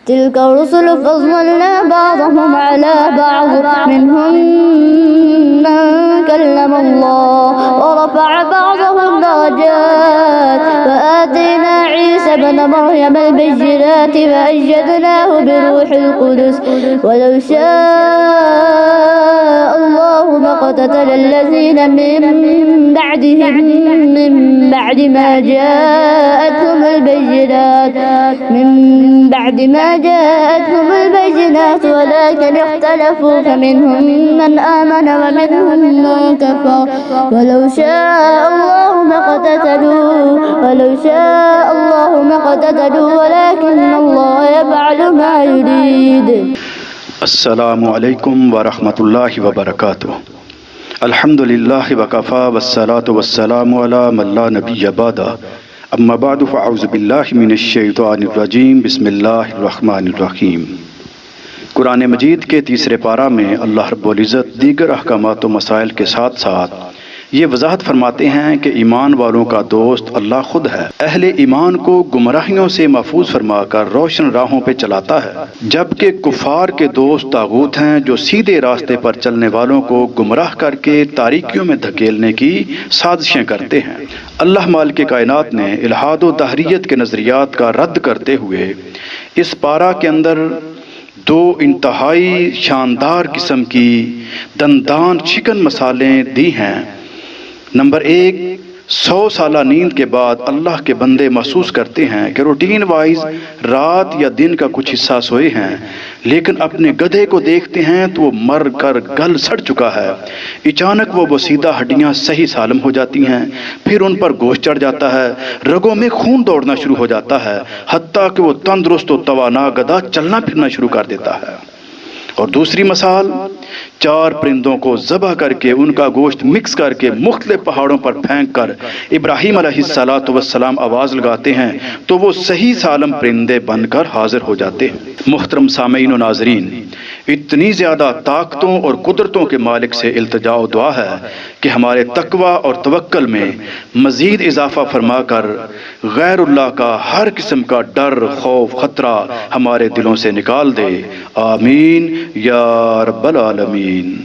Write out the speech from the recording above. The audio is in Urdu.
تلك الرسل فضلنا بعضهم على بعض منهم من كلم الله ورفع بعضهم درجات وآتينا عيسى ابن مريم البينات وأيدناه بروح القدس ولو شاء الله ما اقتتل الذين من بعدهم من بعد ما جاءتهم البينات ولكن اختلفوا فمنهم من آمن ومنهم من كفر ولو شاء الله ما اقتتلوا ولكن الله يفعل ما يريد. السلام علیکم ورحمۃ اللہ وبرکاتہ. الحمد للہ وکفا والصلاة والسلام علی من لا نبی بعدہ. اما بعد فاعوذ باللہ من الشیطان الرجیم. بسم اللہ الرحمن الرحیم. قرآن مجید کے تیسرے پارہ میں اللہ رب العزت دیگر احکامات و مسائل کے ساتھ ساتھ یہ وضاحت فرماتے ہیں کہ ایمان والوں کا دوست اللہ خود ہے. اہل ایمان کو گمراہیوں سے محفوظ فرما کر روشن راہوں پہ چلاتا ہے، جبکہ کفار کے دوست طاغوت ہیں جو سیدھے راستے پر چلنے والوں کو گمراہ کر کے تاریکیوں میں دھکیلنے کی سازشیں کرتے ہیں. اللہ مالک کائنات نے الحاد و دہریت کے نظریات کا رد کرتے ہوئے اس پارہ کے اندر دو انتہائی شاندار قسم کی دندان چکن مسالیں دی ہیں. نمبر 1، 100 سالہ نیند کے بعد اللہ کے بندے محسوس کرتے ہیں کہ روٹین وائز رات یا دن کا کچھ حصہ سوئے ہیں، لیکن اپنے گدھے کو دیکھتے ہیں تو وہ مر کر گل سڑ چکا ہے. اچانک وہ بسیدہ ہڈیاں صحیح سالم ہو جاتی ہیں، پھر ان پر گوشت چڑھ جاتا ہے، رگوں میں خون دوڑنا شروع ہو جاتا ہے، حتیٰ کہ وہ تندرست و توانا گدھا چلنا پھرنا شروع کر دیتا ہے. اور دوسری مثال، 4 پرندوں کو ذبح کر کے ان کا گوشت مکس کر کے مختلف پہاڑوں پر پھینک کر ابراہیم علیہ السلام آواز لگاتے ہیں تو وہ صحیح سالم پرندے بن کر حاضر ہو جاتے ہیں. محترم سامعین و ناظرین، اتنی زیادہ طاقتوں اور قدرتوں کے مالک سے التجا و دعا ہے کہ ہمارے تقوی اور توکل میں مزید اضافہ فرما کر غیر اللہ کا ہر قسم کا ڈر، خوف، خطرہ ہمارے دلوں سے نکال دے. آمین یا رب العالمین.